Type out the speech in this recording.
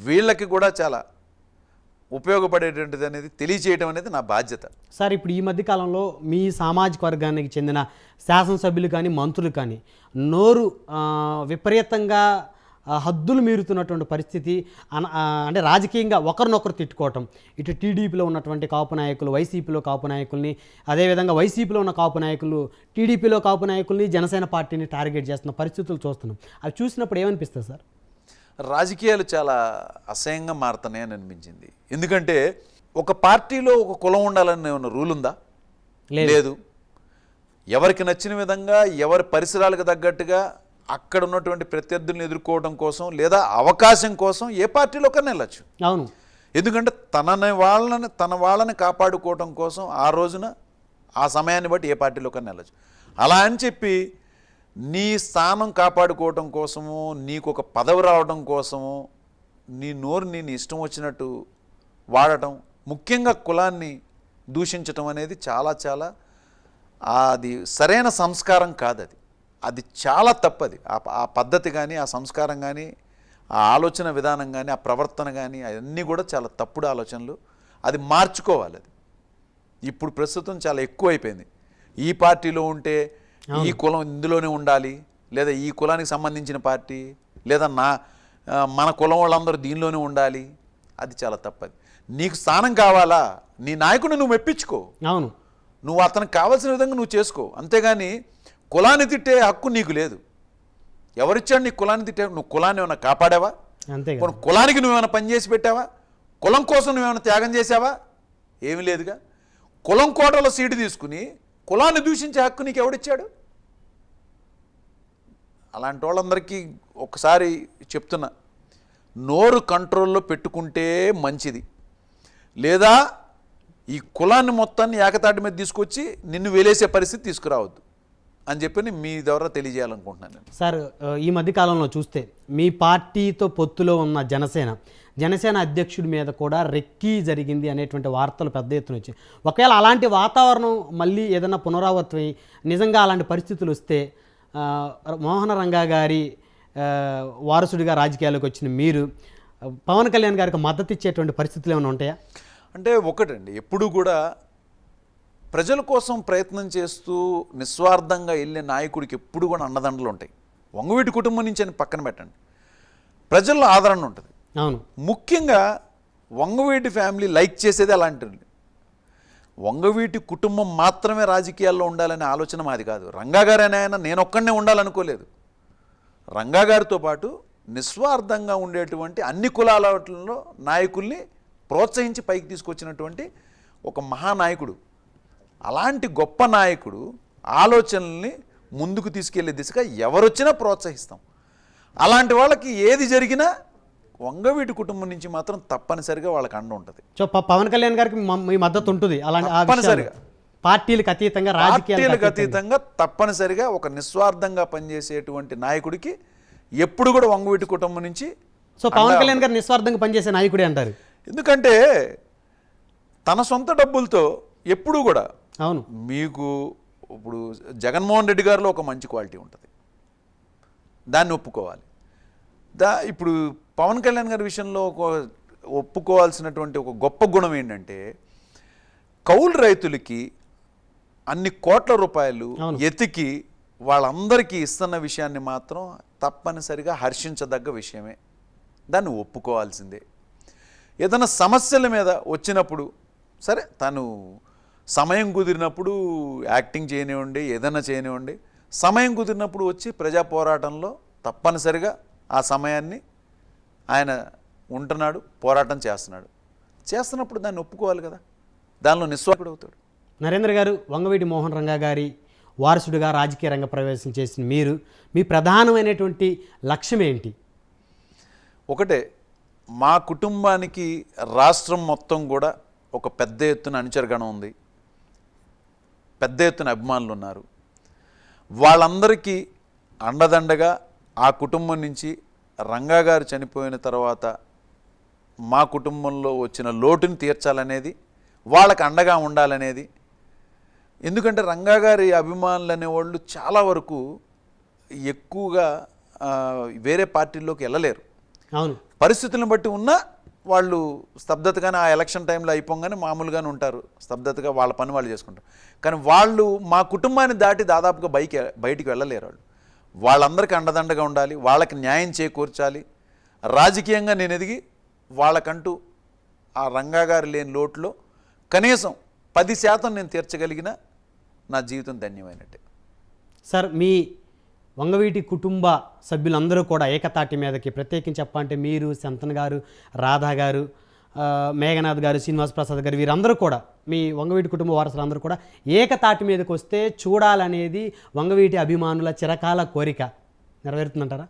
వీళ్ళకి కూడా చాలా ఉపయోగపడేటువంటిది అనేది తెలియచేయడం అనేది నా బాధ్యత. సార్, ఇప్పుడు ఈ మధ్య కాలంలో మీ సామాజిక వర్గానికి చెందిన శాసనసభ్యులు కానీ మంత్రులు కానీ నోరు విపరీతంగా హద్దులు మీరుతున్నటువంటి పరిస్థితి, అంటే రాజకీయంగా ఒకరినొకరు తిట్టుకోవటం, ఇటు టీడీపీలో ఉన్నటువంటి కాపు నాయకులు వైసీపీలో కాపు నాయకుల్ని, అదేవిధంగా వైసీపీలో ఉన్న కాపు నాయకులు టీడీపీలో కాపు నాయకుల్ని, జనసేన పార్టీని టార్గెట్ చేస్తున్న పరిస్థితులు చూస్తున్నాం. అవి చూసినప్పుడు ఏమనిపిస్తుంది సార్? రాజకీయాలు చాలా అసహ్యంగా మారుతున్నాయని అనిపించింది. ఎందుకంటే ఒక పార్టీలో ఒక కులం ఉండాలని ఏమన్నా రూల్ ఉందా? లేదు. ఎవరికి నచ్చిన విధంగా ఎవరి పరిసరాలకు తగ్గట్టుగా అక్కడ ఉన్నటువంటి ప్రత్యర్థులను ఎదుర్కోవడం కోసం లేదా అవకాశం కోసం ఏ పార్టీలోకైనా వెళ్ళచ్చు. అవును. ఎందుకంటే తన వాళ్ళని కాపాడుకోవడం కోసం ఆ రోజున ఆ సమయాన్ని బట్టి ఏ పార్టీలోకైనా వెళ్ళచ్చు. అలా అని చెప్పి నీ స్థానం కాపాడుకోవటం కోసము, నీకు ఒక పదవి రావడం కోసము నీ నోరుని నీ ఇష్టం వచ్చినట్టు వాడటం, ముఖ్యంగా కులాన్ని దూషించటం అనేది చాలా చాలా అది సరైన సంస్కారం కాదు. అది చాలా తప్పది. ఆ పద్ధతి కానీ, ఆ సంస్కారం కానీ, ఆ ఆలోచన విధానం కానీ, ఆ ప్రవర్తన కానీ అవన్నీ కూడా చాలా తప్పుడు ఆలోచనలు. అది మార్చుకోవాలి. అది ఇప్పుడు ప్రస్తుతం చాలా ఎక్కువైపోయింది. ఈ పార్టీలో ఉంటే ఈ కులం ఇందులోనే ఉండాలి, లేదా ఈ కులానికి సంబంధించిన పార్టీ, లేదా మన కులం వాళ్ళందరూ దీనిలోనే ఉండాలి. అది చాలా తప్పది. నీకు స్థానం కావాలా, నీ నాయకుడిని నువ్వు మెప్పించుకో. అవును, నువ్వు అతనికి కావాల్సిన విధంగా నువ్వు చేసుకో. అంతేగాని కులాన్ని తిట్టే హక్కు నీకు లేదు. ఎవరిచ్చాడు నీకు కులాన్ని తిట్టే? నువ్వు కులాన్ని ఏమైనా కాపాడావా? అంతే. కులానికి నువ్వేమైనా పనిచేసి పెట్టావా? కులం కోసం నువ్వేమైనా త్యాగం చేసావా? ఏమీ లేదుగా. కులం కోటలో సీటు తీసుకుని కులాన్ని దూషించే హక్కు నీకు ఎవడిచ్చాడు? అలాంటి వాళ్ళందరికీ ఒకసారి చెప్తున్నా, నోరు కంట్రోల్లో పెట్టుకుంటే మంచిది. లేదా ఈ కులాన్ని మొత్తాన్ని ఏకతాటి మీద తీసుకొచ్చి నిన్ను వేలేసే పరిస్థితి తీసుకురావద్దు అని చెప్పి మీ ద్వారా తెలియజేయాలనుకుంటున్నాను నేను. సార్, ఈ మధ్యకాలంలో చూస్తే మీ పార్టీతో పొత్తులో ఉన్న జనసేన అధ్యక్షుడి మీద కూడా రెక్కీ జరిగింది అనేటువంటి వార్తలు పెద్ద ఎత్తున వచ్చాయి. ఒకవేళ అలాంటి వాతావరణం మళ్ళీ ఏదైనా పునరావృతమై నిజంగా అలాంటి పరిస్థితులు వస్తే మోహన రంగా గారి వారసుడిగా రాజకీయాల్లోకి వచ్చిన మీరు పవన్ కళ్యాణ్ గారికి మద్దతు ఇచ్చేటువంటి పరిస్థితులు ఏమైనా ఉంటాయా? అంటే ఒకటండి, ఎప్పుడు కూడా ప్రజల కోసం ప్రయత్నం చేస్తూ నిస్వార్థంగా వెళ్ళే నాయకుడికి ఎప్పుడు కూడా అండదండలు ఉంటాయి. వంగవీటి కుటుంబం నుంచి అని పక్కన పెట్టండి, ప్రజల్లో ఆదరణ ఉంటుంది. అవును. ముఖ్యంగా వంగవీటి ఫ్యామిలీ లైక్ చేసేది అలాంటిది. వంగవీటి కుటుంబం మాత్రమే రాజకీయాల్లో ఉండాలనే ఆలోచన మాది కాదు. రంగా గారు అనే ఆయన నేను ఒక్కడనే ఉండాలనుకోలేదు. రంగా గారితో పాటు నిస్వార్థంగా ఉండేటువంటి అన్ని కులాలలో నాయకుల్ని ప్రోత్సహించి పైకి తీసుకొచ్చినటువంటి ఒక మహానాయకుడు. అలాంటి గొప్ప నాయకుడు ఆలోచనల్ని ముందుకు తీసుకెళ్లే దిశగా ఎవరొచ్చినా ప్రోత్సహిస్తాం. అలాంటి వాళ్ళకి ఏది జరిగినా వంగవీటి కుటుంబం నుంచి మాత్రం తప్పనిసరిగా వాళ్ళకి అండ ఉంటుంది. సో పవన్ కళ్యాణ్ గారికి మీ మద్దతు ఉంటుంది. అలాంటి తప్పనిసరిగా పార్టీలకు అతీతంగా తప్పనిసరిగా ఒక నిస్వార్థంగా పనిచేసేటువంటి నాయకుడికి ఎప్పుడు కూడా వంగవీటి కుటుంబం నుంచి. సో పవన్ కళ్యాణ్ గారు నిస్వార్థంగా పనిచేసే నాయకుడే అంటారు. ఎందుకంటే తన సొంత డబ్బులతో ఎప్పుడు కూడా. అవును. మీకు ఇప్పుడు జగన్మోహన్ రెడ్డి గారిలో ఒక మంచి క్వాలిటీ ఉంటుంది, దాన్ని ఒప్పుకోవాలి. ఇప్పుడు పవన్ కళ్యాణ్ గారి విషయంలో ఒప్పుకోవాల్సినటువంటి ఒక గొప్ప గుణం ఏంటంటే, కౌలు రైతులకి అన్ని కోట్ల రూపాయలు ఎతికి వాళ్ళందరికీ ఇస్తున్న విషయాన్ని మాత్రం తప్పనిసరిగా హర్షించదగ్గ విషయమే, దాన్ని ఒప్పుకోవాల్సిందే. ఏదైనా సమస్యల మీద వచ్చినప్పుడు సరే, తను సమయం కుదిరినప్పుడు యాక్టింగ్ చేయనివ్వండి, ఏదైనా చేయనివ్వండి, సమయం కుదిరినప్పుడు వచ్చి ప్రజా పోరాటంలో తప్పనిసరిగా ఆ సమయాన్ని ఆయన ఉంటున్నాడు, పోరాటం చేస్తున్నప్పుడు దాన్ని ఒప్పుకోవాలి కదా, దానిలో నిస్వార్థుడు అవుతాడు. నరేంద్ర గారు, వంగవీటి మోహన్ రంగా గారి వారసుడిగా రాజకీయ రంగ ప్రవేశం చేసిన మీరు, మీ ప్రధానమైనటువంటి లక్ష్యం ఏంటి? ఒకటే, మా కుటుంబానికి రాష్ట్రం మొత్తం కూడా ఒక పెద్ద ఎత్తున అనుచరగణం ఉంది, పెద్ద ఎత్తున అభిమానులు ఉన్నారు. వాళ్ళందరికీ అండదండగా ఆ కుటుంబం నుంచి రంగా గారు చనిపోయిన తర్వాత మా కుటుంబంలో వచ్చిన లోటుని తీర్చాలనేది, వాళ్ళకి అండగా ఉండాలనేది. ఎందుకంటే రంగా గారి అభిమానులు అనేవాళ్ళు చాలా వరకు ఎక్కువగా వేరే పార్టీల్లోకి వెళ్ళలేరు. అవును. పరిస్థితులను బట్టి ఉన్నా వాళ్ళు స్తబ్దతగానే ఆ ఎలక్షన్ టైంలో అయిపోగానే మామూలుగానే ఉంటారు, స్తబ్దతగా వాళ్ళ పని వాళ్ళు చేసుకుంటారు. కానీ వాళ్ళు మా కుటుంబాన్ని దాటి దాదాపుగా బయటికి వెళ్ళలేరు. వాళ్ళందరికీ అండదండగా ఉండాలి, వాళ్ళకి న్యాయం చేకూర్చాలి. రాజకీయంగా నేను ఎదిగి వాళ్ళకంటూ ఆ రంగా గారు లేని లోటులో కనీసం 10% నేను తీర్చగలిగిన నా జీవితం ధన్యమైనట్టే. సార్, మీ వంగవీటి కుటుంబ సభ్యులందరూ కూడా ఏకతాటి మీదకి, ప్రత్యేకించి చెప్పాలంటే మీరు, శంతన్ గారు, రాధా గారు, మేఘనాథ్ గారు, శ్రీనివాస్ ప్రసాద్ గారు, వీరందరూ కూడా మీ వంగవీటి కుటుంబ వారసులందరూ కూడా ఏకతాటి మీదకి వస్తే చూడాలనేది వంగవీటి అభిమానుల చిరకాల కోరిక నెరవేరుతుందంటారా?